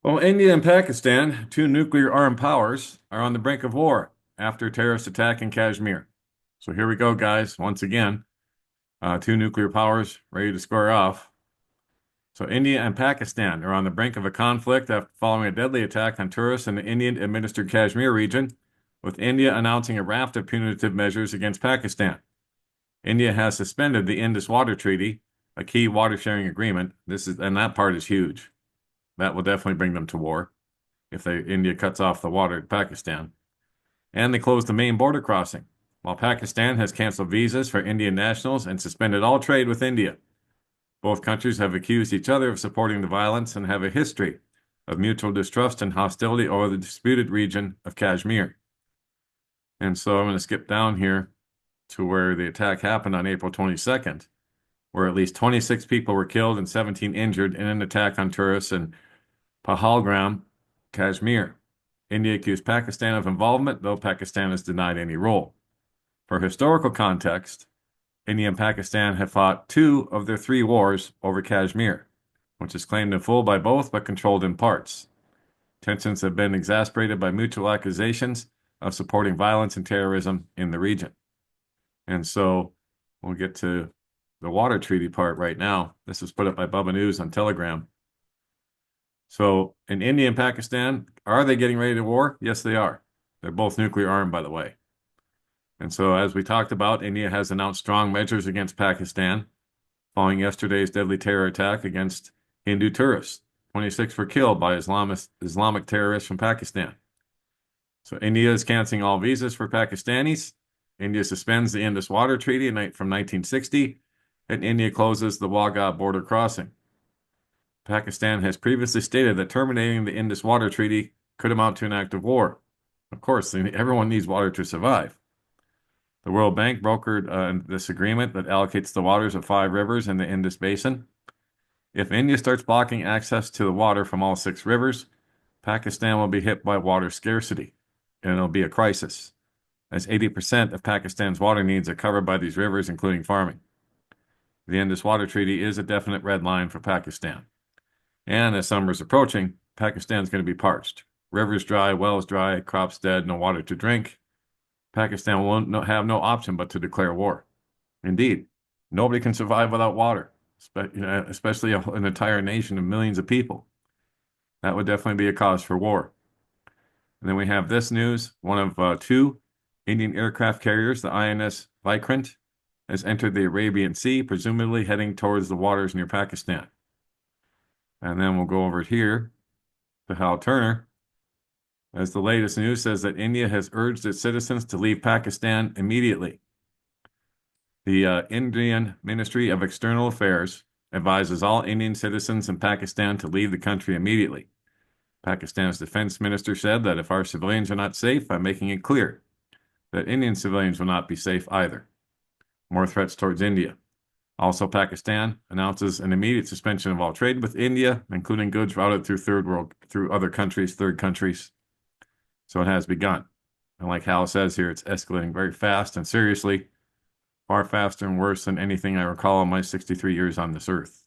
Well, India and Pakistan, two nuclear-armed powers, are on the brink of war after a terrorist attack in Kashmir. So here we go, guys. Once again, two nuclear powers ready to square off. So India and Pakistan are on the brink of a conflict after following a deadly attack on tourists in the Indian-administered Kashmir region, with India announcing a raft of punitive measures against Pakistan. India has suspended the Indus Water Treaty, a key water-sharing agreement. And that part is huge. That will definitely bring them to war if India cuts off the water to Pakistan. And they closed the main border crossing, while Pakistan has canceled visas for Indian nationals and suspended all trade with India. Both countries have accused each other of supporting the violence and have a history of mutual distrust and hostility over the disputed region of Kashmir. And so I'm going to skip down here to where the attack happened on April 22nd, where at least 26 people were killed and 17 injured in an attack on tourists in Pahalgam, Kashmir. India accused Pakistan of involvement, though Pakistan has denied any role. For historical context, India and Pakistan have fought two of their three wars over Kashmir, which is claimed in full by both but controlled in parts. Tensions have been exacerbated by mutual accusations of supporting violence and terrorism in the region. And so we'll get to the water treaty part right now. This was put up by Bubba News on Telegram. So in India and Pakistan, are they getting ready to war? Yes, they are. They're both nuclear armed, by the way. And so as we talked about, India has announced strong measures against Pakistan following yesterday's deadly terror attack against Hindu tourists. 26 were killed by Islamic terrorists from Pakistan. So India is canceling all visas for Pakistanis. India suspends the Indus Water Treaty from 1960, and India closes the Wagah border crossing. Pakistan has previously stated that terminating the Indus Water Treaty could amount to an act of war. Of course, everyone needs water to survive. The World Bank brokered this agreement that allocates the waters of 5 rivers in the Indus Basin. If India starts blocking access to the water from all 6 rivers, Pakistan will be hit by water scarcity, and it'll be a crisis, as 80% of Pakistan's water needs are covered by these rivers, including farming. The Indus Water Treaty is a definite red line for Pakistan. And as summer is approaching, Pakistan's going to be parched. Rivers dry, wells dry, crops dead, no water to drink. Pakistan will have no option but to declare war. Indeed, nobody can survive without water, especially an entire nation of millions of people. That would definitely be a cause for war. And then we have this news. One of 2 Indian aircraft carriers, the INS Vikrant, has entered the Arabian Sea, presumably heading towards the waters near Pakistan. And then we'll go over here to Hal Turner, as the latest news says that India has urged its citizens to leave Pakistan immediately. The Indian Ministry of External Affairs advises all Indian citizens in Pakistan to leave the country immediately. Pakistan's defense minister said that if our civilians are not safe, I'm making it clear that Indian civilians will not be safe either. More threats towards India. Also, Pakistan announces an immediate suspension of all trade with India, including goods routed through third countries. So it has begun. And like Hal says here, it's escalating very fast and seriously, far faster and worse than anything I recall in my 63 years on this earth.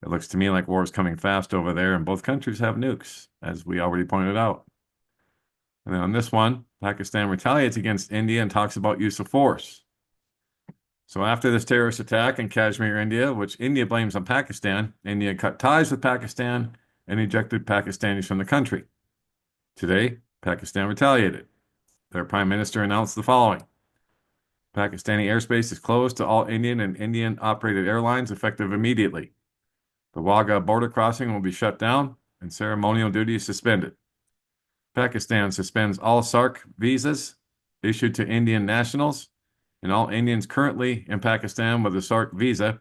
It looks to me like war is coming fast over there, and both countries have nukes, as we already pointed out. And then on this one, Pakistan retaliates against India and talks about use of force. So after this terrorist attack in Kashmir, India, which India blames on Pakistan, India cut ties with Pakistan and ejected Pakistanis from the country. Today, Pakistan retaliated. Their prime minister announced the following. Pakistani airspace is closed to all Indian and Indian-operated airlines effective immediately. The Wagah border crossing will be shut down and ceremonial duties suspended. Pakistan suspends all SARC visas issued to Indian nationals, and all Indians currently in Pakistan with a SARC visa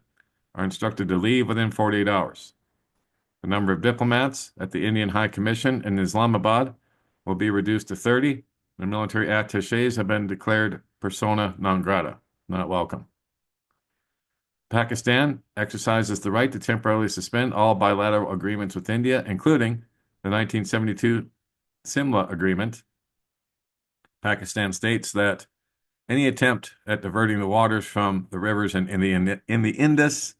are instructed to leave within 48 hours. The number of diplomats at the Indian High Commission in Islamabad will be reduced to 30. The military attachés have been declared persona non grata, not welcome. Pakistan exercises the right to temporarily suspend all bilateral agreements with India, including the 1972 Simla Agreement. Pakistan states that any attempt at diverting the waters from the rivers in the Indus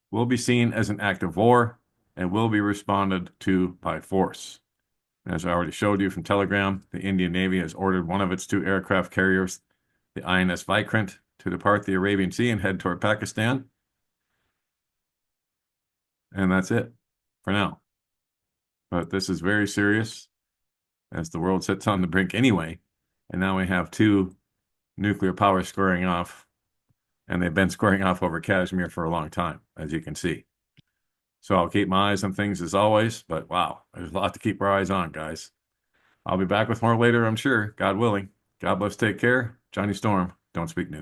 will be seen as an act of war, and will be responded to by force. As I already showed you from Telegram, the Indian Navy has ordered one of its two aircraft carriers, the INS Vikrant, to depart the Arabian Sea and head toward Pakistan. And that's it for now. But this is very serious as the world sits on the brink anyway. And now we have two nuclear powers squaring off, and they've been squaring off over Kashmir for a long time, as you can see. So I'll keep my eyes on things as always, but wow, there's a lot to keep our eyes on, guys. I'll be back with more later, I'm sure, God willing. God bless, take care. Johnny Storm, Don't Speak News.